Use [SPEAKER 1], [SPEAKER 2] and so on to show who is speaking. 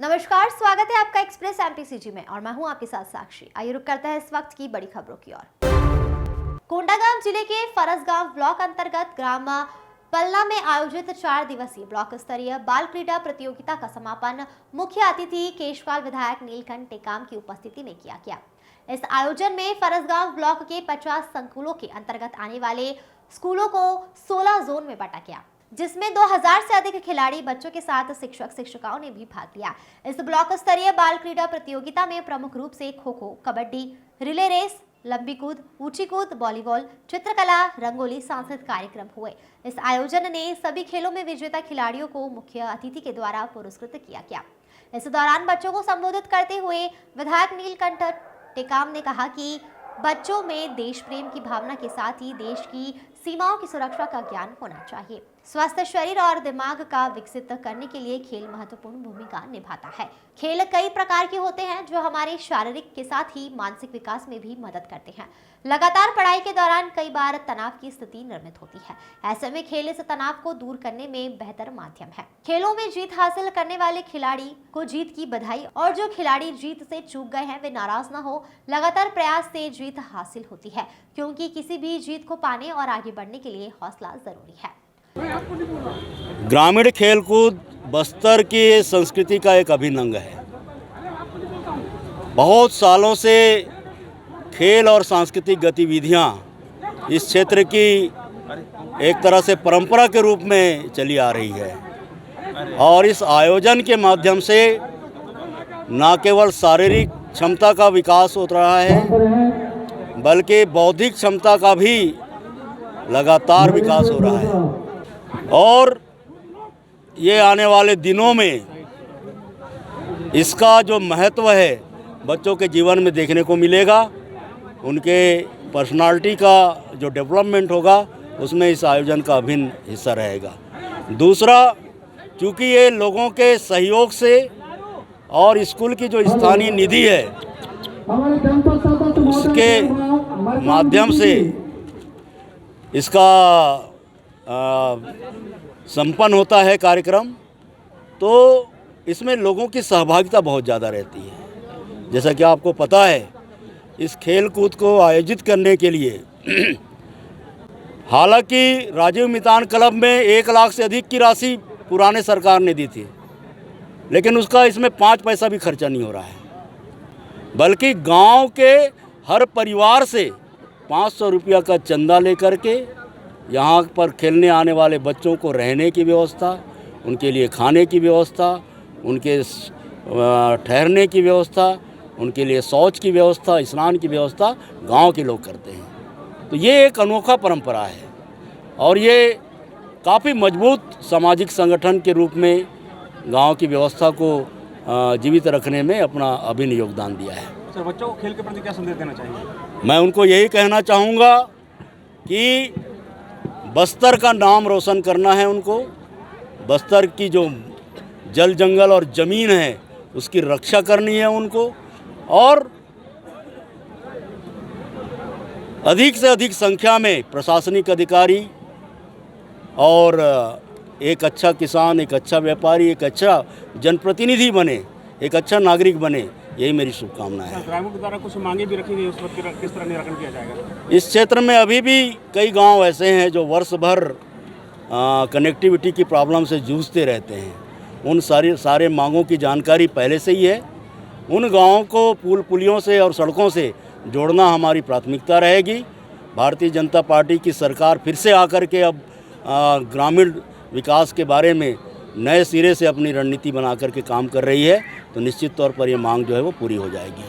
[SPEAKER 1] नमस्कार, स्वागत है आपका एक्सप्रेस एमपीसीजी में और मैं हूं आपके साथ साक्षी। आइए रुक करते हैं इस वक्त की बड़ी खबरों की ओर। कोंडागांव जिले के फरसगांव ब्लॉक अंतर्गत ग्राम पलना में आयोजित 4 दिवसीय ब्लॉक स्तरीय बाल क्रीडा प्रतियोगिता का समापन मुख्य अतिथि केशवाल विधायक नीलकंठ टेकाम की उपस्थिति में किया गया। इस आयोजन में फरसगांव ब्लॉक के 50 संकुलों के अंतर्गत आने वाले स्कूलों को 16 जोन में बांटा गया, जिसमें 2000 से अधिक खिलाड़ी बच्चों के साथ शिक्षक शिक्षिकाओं ने भी भाग लिया। इस ब्लॉक स्तरीय बाल क्रीडा प्रतियोगिता में प्रमुख रूप से खो खो, कबड्डी, रिले रेस, लंबी कूद, ऊंची कूद, वॉलीबॉल, चित्रकला, रंगोली, सांस्कृतिक कार्यक्रम हुए। इस आयोजन ने सभी खेलों में विजेता खिलाड़ियों को मुख्य अतिथि के द्वारा पुरस्कृत किया गया। इस दौरान बच्चों को संबोधित करते हुए विधायक नीलकंठ टेकाम ने कहा कि बच्चों में देश प्रेम की भावना के साथ ही देश की सीमाओं की सुरक्षा का ज्ञान होना चाहिए। स्वस्थ शरीर और दिमाग का विकसित करने के लिए खेल महत्वपूर्ण भूमिका निभाता है। खेल कई प्रकार के होते हैं जो हमारे शारीरिक के साथ ही मानसिक विकास में भी मदद करते हैं। लगातार पढ़ाई के दौरान कई बार तनाव की स्थिति निर्मित होती है। ऐसे में खेल इस तनाव को दूर करने में बेहतर माध्यम है। खेलों में जीत हासिल करने वाले खिलाड़ी को जीत की बधाई और जो खिलाड़ी जीत से चूक गए हैं वे नाराज न हो। लगातार प्रयास से जीत हासिल होती है, क्योंकि किसी भी जीत को पाने और आगे बढ़ने के लिए हौसला जरूरी है।
[SPEAKER 2] ग्रामीण खेलकूद बस्तर की संस्कृति का एक अभिन्न अंग है। बहुत सालों से खेल और सांस्कृतिक गतिविधियां इस क्षेत्र की एक तरह से परंपरा के रूप में चली आ रही है और इस आयोजन के माध्यम से न केवल शारीरिक क्षमता का विकास हो रहा है बल्कि बौद्धिक क्षमता का भी लगातार विकास हो रहा है और ये आने वाले दिनों में इसका जो महत्व है बच्चों के जीवन में देखने को मिलेगा। उनके पर्सनालिटी का जो डेवलपमेंट होगा उसमें इस आयोजन का अभिन्न हिस्सा रहेगा। दूसरा, क्योंकि ये लोगों के सहयोग से और स्कूल की जो स्थानीय निधि है उसके माध्यम से इसका संपन्न होता है कार्यक्रम, तो इसमें लोगों की सहभागिता बहुत ज़्यादा रहती है। जैसा कि आपको पता है, इस खेल कूद को आयोजित करने के लिए हालांकि राजीव मितान क्लब में 1 लाख से अधिक की राशि पुराने सरकार ने दी थी, लेकिन उसका इसमें 5 पैसा भी खर्चा नहीं हो रहा है, बल्कि गांव के हर परिवार से 500 रुपया का चंदा लेकर के यहाँ पर खेलने आने वाले बच्चों को रहने की व्यवस्था, उनके लिए खाने की व्यवस्था, उनके ठहरने की व्यवस्था, उनके लिए शौच की व्यवस्था, स्नान की व्यवस्था गांव के लोग करते हैं। तो ये एक अनोखा परंपरा है और ये काफ़ी मजबूत सामाजिक संगठन के रूप में गांव की व्यवस्था को जीवित रखने में अपना अभिन्न योगदान दिया है।
[SPEAKER 3] सर, बच्चों को खेल के प्रति क्या संदेश देना चाहिए?
[SPEAKER 2] मैं उनको यही कहना चाहूँगा कि बस्तर का नाम रोशन करना है उनको। बस्तर की जो जल जंगल और ज़मीन है उसकी रक्षा करनी है उनको और अधिक से अधिक संख्या में प्रशासनिक अधिकारी और एक अच्छा किसान, एक अच्छा व्यापारी, एक अच्छा जनप्रतिनिधि बने, एक अच्छा नागरिक बने, यही मेरी शुभकामना है।
[SPEAKER 3] ग्रामीण द्वारा कुछ मांगे भी रखी गई, उस पर किस तरह निराकरण किया जाएगा?
[SPEAKER 2] इस क्षेत्र में अभी भी कई गांव ऐसे हैं जो वर्ष भर कनेक्टिविटी की प्रॉब्लम से जूझते रहते हैं। उन सारे मांगों की जानकारी पहले से ही है। उन गांवों को पुल पुलियों से और सड़कों से जोड़ना हमारी प्राथमिकता रहेगी। भारतीय जनता पार्टी की सरकार फिर से आकर के अब ग्रामीण विकास के बारे में नए सिरे से अपनी रणनीति बना करके काम कर रही है, तो निश्चित तौर पर ये मांग जो है वो पूरी हो जाएगी।